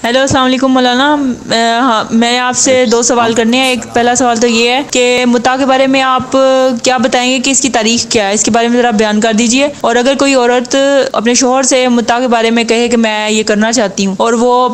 Hello, السلام علیکم مولانا۔ میں آپ سے دو سوال کرنے ہیں۔ ایک پہلا سوال تو یہ ہے کہ متع کے بارے میں آپ کیا بتائیں گے کہ اس کی تاریخ کیا ہے، اس کے بارے میں ذرا بیان کر دیجئے۔ اور اگر کوئی عورت اپنے شوہر سے متع کے بارے میں کہے کہ میں یہ کرنا چاہتی ہوں اور وہ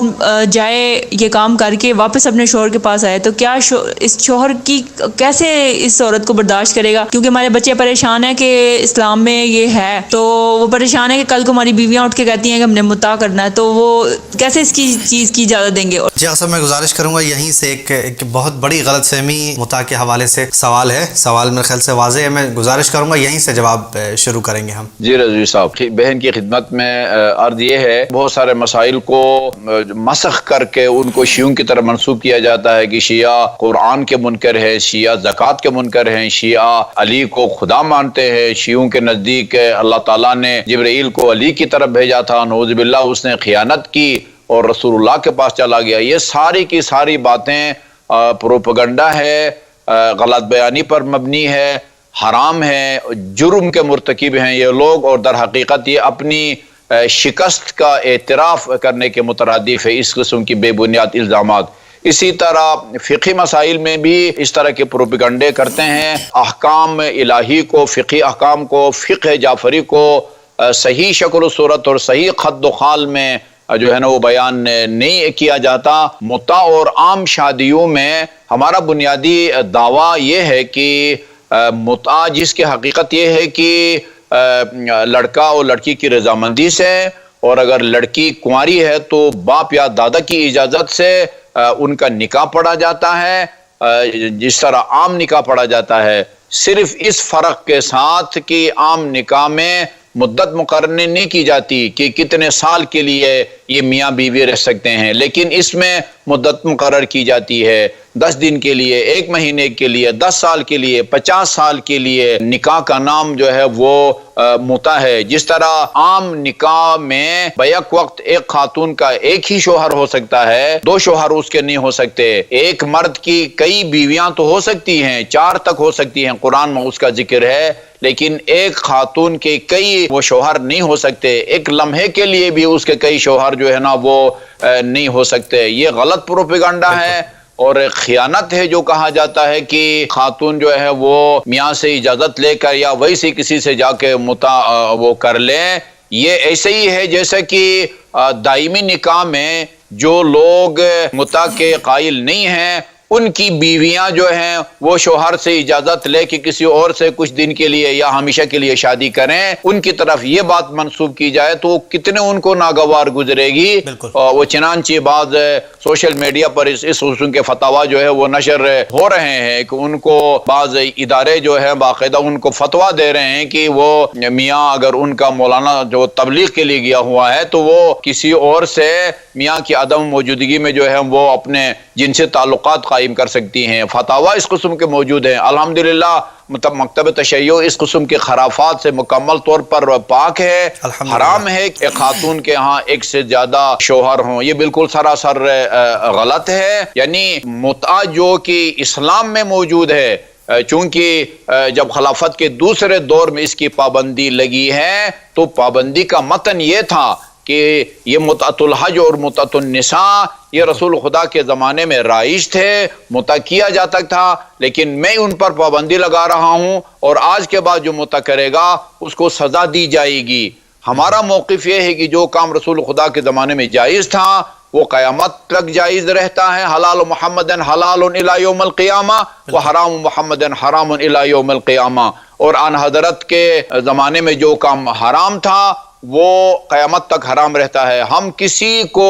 جائے یہ کام کر کے واپس اپنے شوہر کے پاس آئے، تو کیا اس شوہر کی کیسے اس عورت کو برداشت کرے گا؟ کیونکہ ہمارے بچے پریشان ہیں کہ اسلام میں یہ ہے، تو وہ پریشان ہے کہ کل کو ہماری بیویاں اٹھ کے کہتی ہیں کہ ہم نے متع کرنا ہے، تو وہ کیسے اس کی چیز کی اجازت دیں گے؟ جی اصل میں گزارش کروں گا یہیں سے ایک بہت بڑی غلط فہمی متع کے حوالے سے سوال ہے، سوال میرے خیال سے واضح ہے، میں گزارش کروں گا یہیں سے جواب شروع کریں گے ہم۔ جی رضوی صاحب، بہن کی خدمت میں عرض یہ ہے، بہت سارے مسائل کو مسخ کر کے ان کو شیعوں کی طرف منسوب کیا جاتا ہے کہ شیعہ قرآن کے منکر ہے، شیعہ زکوٰۃ کے منکر ہیں، شیعہ علی کو خدا مانتے ہیں، شیعوں کے نزدیک اللہ تعالیٰ نے جبرائیل کو علی کی طرف بھیجا تھا، نعوذ باللہ اس نے خیانت کی اور رسول اللہ کے پاس چلا گیا۔ یہ ساری کی ساری باتیں پروپیگنڈا ہے، غلط بیانی پر مبنی ہے، حرام ہے، جرم کے مرتکب ہیں یہ لوگ، اور در حقیقت یہ اپنی شکست کا اعتراف کرنے کے مترادف ہے اس قسم کی بے بنیاد الزامات۔ اسی طرح فقہی مسائل میں بھی اس طرح کے پروپیگنڈے کرتے ہیں، احکام الہی کو، فقہی احکام کو، فقہ جعفری کو صحیح شکل و صورت اور صحیح خط و خال میں جو ہے نا وہ بیان نہیں کیا جاتا۔ متع اور عام شادیوں میں ہمارا بنیادی دعویٰ یہ ہے کہ متع جس کی حقیقت یہ ہے کہ لڑکا اور لڑکی کی رضامندی سے، اور اگر لڑکی کنواری ہے تو باپ یا دادا کی اجازت سے ان کا نکاح پڑھا جاتا ہے، جس طرح عام نکاح پڑھا جاتا ہے، صرف اس فرق کے ساتھ کہ عام نکاح میں مدت مقرر نہیں کی جاتی کہ کتنے سال کے لیے یہ میاں بیوی رہ سکتے ہیں، لیکن اس میں مدت مقرر کی جاتی ہے، 10 دن کے لیے، 1 مہینے کے لیے، 10 سال کے لیے، 50 سال کے لیے۔ نکاح کا نام جو ہے وہ متع ہے۔ جس طرح عام نکاح میں بیک وقت ایک خاتون کا ایک ہی شوہر ہو سکتا ہے، 2 شوہر اس کے نہیں ہو سکتے، ایک مرد کی کئی بیویاں تو ہو سکتی ہیں، 4 تک ہو سکتی ہیں، قرآن میں اس کا ذکر ہے، لیکن ایک خاتون کے کئی وہ شوہر نہیں ہو سکتے، ایک لمحے کے لیے بھی اس کے کئی شوہر جو ہے نا وہ نہیں ہو سکتے۔ یہ غلط پروپیگنڈا ہے اور خیانت ہے جو کہا جاتا ہے کہ خاتون جو ہے وہ میاں سے اجازت لے کر یا ویسے کسی سے جا کے متع وہ کر لے۔ یہ ایسے ہی ہے جیسے کہ دائمی نکاح میں جو لوگ متع کے قائل نہیں ہیں ان کی بیویاں جو ہیں وہ شوہر سے اجازت لے کے کسی اور سے کچھ دن کے لیے یا ہمیشہ کے لیے شادی کریں، ان کی طرف یہ بات منسوب کی جائے تو کتنے ان کو ناگوار گزرے گی۔ وہ چنانچہ بعض سوشل میڈیا پر اس قسم کے فتوا جو ہے وہ نشر ہو رہے ہیں کہ ان کو بعض ادارے جو ہیں باقاعدہ ان کو فتوا دے رہے ہیں کہ وہ میاں اگر ان کا مولانا جو تبلیغ کے لیے گیا ہوا ہے تو وہ کسی اور سے میاں کی عدم موجودگی میں جو ہے وہ اپنے جنسی تعلقات قائم کر سکتی ہیں۔ فتاوا اس قسم کے موجود ہیں۔ الحمدللہ مکتب تشیع اس قسم کے خرافات سے مکمل طور پر پاک ہے۔ حرام ہے کہ خاتون کے ہاں ایک سے زیادہ شوہر ہوں، یہ بالکل سراسر غلط ہے۔ یعنی متع جو کہ اسلام میں موجود ہے، چونکہ جب خلافت کے دوسرے دور میں اس کی پابندی لگی ہے تو پابندی کا متن یہ تھا کہ یہ متعۃ الحج اور متعۃ النساء یہ رسول خدا کے زمانے میں رائج تھے، متع کیا جاتا تھا، لیکن میں ان پر پابندی لگا رہا ہوں اور آج کے بعد جو متع کرے گا اس کو سزا دی جائے گی۔ ہمارا موقف یہ ہے کہ جو کام رسول خدا کے زمانے میں جائز تھا وہ قیامت تک جائز رہتا ہے۔ حلال محمد حلال الی یوم القیامہ وحرام محمد حرام الی یوم القیامہ۔ اور آن حضرت کے زمانے میں جو کام حرام تھا وہ قیامت تک حرام رہتا ہے۔ ہم کسی کو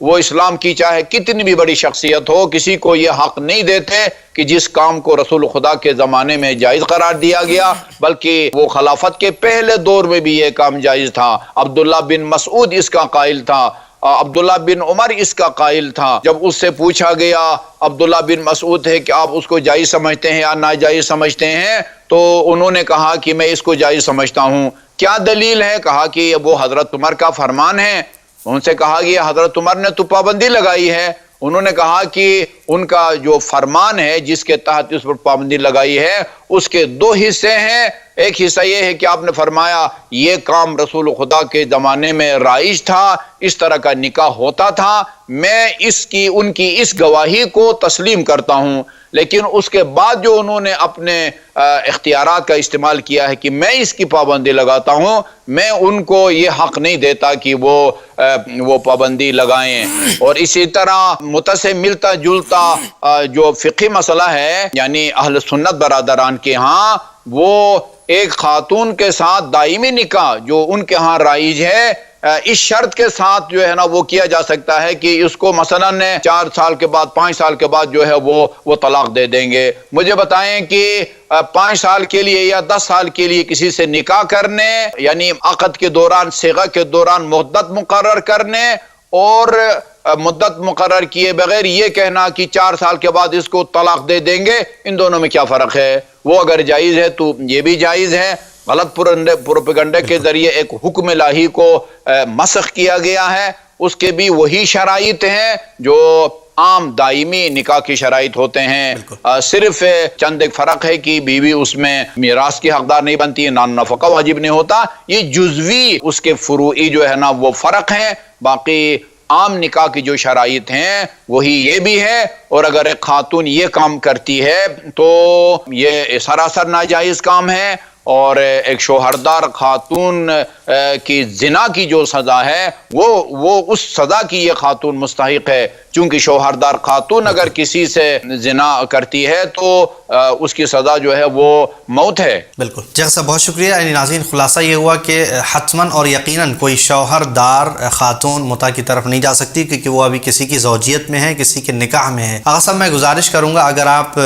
وہ اسلام کی چاہے کتنی بھی بڑی شخصیت ہو کسی کو یہ حق نہیں دیتے کہ جس کام کو رسول خدا کے زمانے میں جائز قرار دیا گیا، بلکہ وہ خلافت کے پہلے دور میں بھی یہ کام جائز تھا۔ عبداللہ بن مسعود اس کا قائل تھا، عبداللہ بن عمر اس کا قائل تھا۔ جب اس سے پوچھا گیا عبداللہ بن مسعود ہے کہ آپ اس کو جائز سمجھتے ہیں یا ناجائز سمجھتے ہیں، تو انہوں نے کہا کہ میں اس کو جائز سمجھتا ہوں۔ کیا دلیل ہے؟ کہا کہ وہ حضرت عمر کا فرمان ہے۔ ان سے کہا کہ حضرت عمر نے تو پابندی لگائی ہے۔ انہوں نے کہا کہ ان کا جو فرمان ہے جس کے تحت اس پر پابندی لگائی ہے اس کے 2 حصے ہیں، ایک حصہ یہ ہے کہ آپ نے فرمایا یہ کام رسول خدا کے زمانے میں رائج تھا، اس طرح کا نکاح ہوتا تھا، میں ان کی اس گواہی کو تسلیم کرتا ہوں، لیکن اس کے بعد جو انہوں نے اپنے اختیارات کا استعمال کیا ہے کہ میں اس کی پابندی لگاتا ہوں، میں ان کو یہ حق نہیں دیتا کہ وہ پابندی لگائیں۔ اور اسی طرح متع سے ملتا جلتا جو فقہی مسئلہ ہے، یعنی اہل سنت برادران کے ہاں وہ ایک خاتون کے ساتھ دائمی نکاح جو ان کے ہاں رائج ہے، اس شرط کے ساتھ جو ہے نا وہ کیا جا سکتا ہے کہ اس کو مثلا 4 سال کے بعد 5 سال کے بعد جو ہے وہ طلاق دے دیں گے۔ مجھے بتائیں کہ 5 سال کے لیے یا 10 سال کے لیے کسی سے نکاح کرنے، یعنی عقد کے دوران صیغہ کے دوران مدت مقرر کرنے، اور مدت مقرر کیے بغیر یہ کہنا کہ 4 سال کے بعد اس کو طلاق دے دیں گے، ان دونوں میں کیا فرق ہے؟ وہ اگر جائز ہے تو یہ بھی جائز ہے۔ غلط پروپیگنڈے کے ذریعے ایک حکم الہی کو مسخ کیا گیا ہے، اس کے بھی وہی شرائط ہیں جو عام دائمی نکاح کی شرائط ہوتے ہیں۔ صرف چند ایک فرق ہے کہ بیوی اس میں میراث کی حقدار نہیں بنتی ہے، نان نفقہ واجب نہیں ہوتا، یہ جزوی اس کے فروعی جو ہے نا وہ فرق ہیں، باقی عام نکاح کی جو شرائط ہیں وہی یہ بھی ہے۔ اور اگر ایک خاتون یہ کام کرتی ہے تو یہ سراسر ناجائز کام ہے، اور ایک شوہردار خاتون کی زنا کی جو سزا ہے وہ اس سزا کی یہ خاتون مستحق ہے، چونکہ شوہردار خاتون اگر کسی سے زنا کرتی ہے تو اس کی سزا جو ہے وہ موت ہے۔ بالکل جیسا صاحب، بہت شکریہ۔ یعنی ناظرین، خلاصہ یہ ہوا کہ حتماً اور یقیناً کوئی شوہردار خاتون متع کی طرف نہیں جا سکتی، کیونکہ وہ ابھی کسی کی زوجیت میں ہے، کسی کے نکاح میں ہے۔ آغا صاحب، میں گزارش کروں گا اگر آپ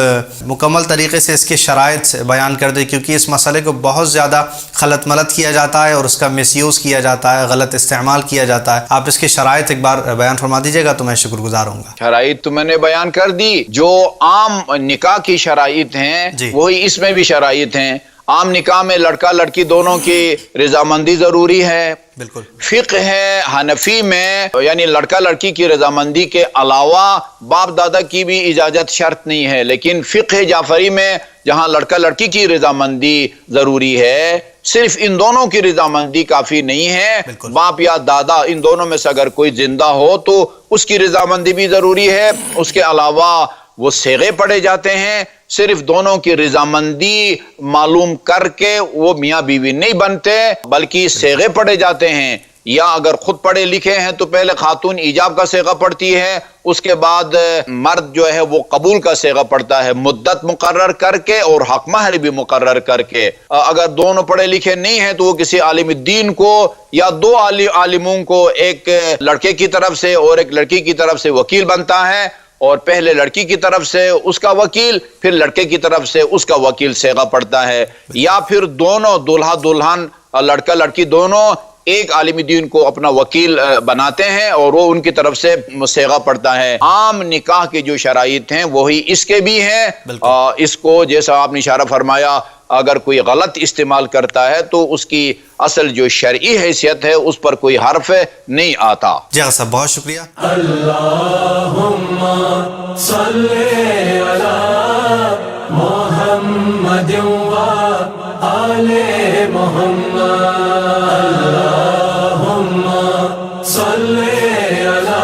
مکمل طریقے سے اس کے شرائط بیان کر دیں، کیونکہ اس مسئلے کو بہت زیادہ خلط ملط کیا جاتا ہے اور اس کا مس یوز کیا جاتا ہے، غلط استعمال کیا جاتا ہے۔ آپ اس کے شرائط ایک بار بیان فرما دیجیے گا تو میں شکر گزار ہوں گا۔ شرائط تو میں نے بیان کر دی، جو عام نکاح کی شرائط ہیں وہی اس میں بھی شرائط ہیں۔ عام نکاح میں لڑکا لڑکی دونوں کی رضامندی ضروری ہے۔ بالکل۔ فقہ ہے حنفی میں یعنی لڑکا لڑکی کی رضامندی کے علاوہ باپ دادا کی بھی اجازت شرط نہیں ہے، لیکن فقہ جعفری میں جہاں لڑکا لڑکی کی رضامندی ضروری ہے، صرف ان دونوں کی رضامندی کافی نہیں ہے، باپ یا دادا ان دونوں میں سے اگر کوئی زندہ ہو تو اس کی رضامندی بھی ضروری ہے۔ اس کے علاوہ وہ صیغے پڑھے جاتے ہیں، صرف دونوں کی رضامندی معلوم کر کے وہ میاں بیوی نہیں بنتے، بلکہ صیغے پڑھے جاتے ہیں، یا اگر خود پڑھے لکھے ہیں تو پہلے خاتون ایجاب کا صیغہ پڑھتی ہے، اس کے بعد مرد جو ہے وہ قبول کا صیغہ پڑھتا ہے، مدت مقرر کر کے اور حق مہر بھی مقرر کر کے۔ اگر دونوں پڑھے لکھے نہیں ہیں تو وہ کسی عالم الدین کو یا 2 عالموں کو، ایک لڑکے کی طرف سے اور ایک لڑکی کی طرف سے وکیل بنتا ہے، اور پہلے لڑکی کی طرف سے اس کا وکیل، پھر لڑکے کی طرف سے اس کا وکیل صیغہ پڑھتا ہے، یا پھر دونوں دولہا دلہن لڑکا لڑکی دونوں ایک عالم دین کو اپنا وکیل بناتے ہیں اور وہ ان کی طرف سے صیغہ پڑھتا ہے۔ عام نکاح کے جو شرائط ہیں وہی اس کے بھی ہیں۔ اس کو جیسا آپ نے اشارہ فرمایا، اگر کوئی غلط استعمال کرتا ہے تو اس کی اصل جو شرعی حیثیت ہے اس پر کوئی حرف نہیں آتا۔ جی صاحب، بہت شکریہ۔ اللہم صلی علی محمد و آل محمد، اللہم صلی علی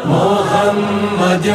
محمد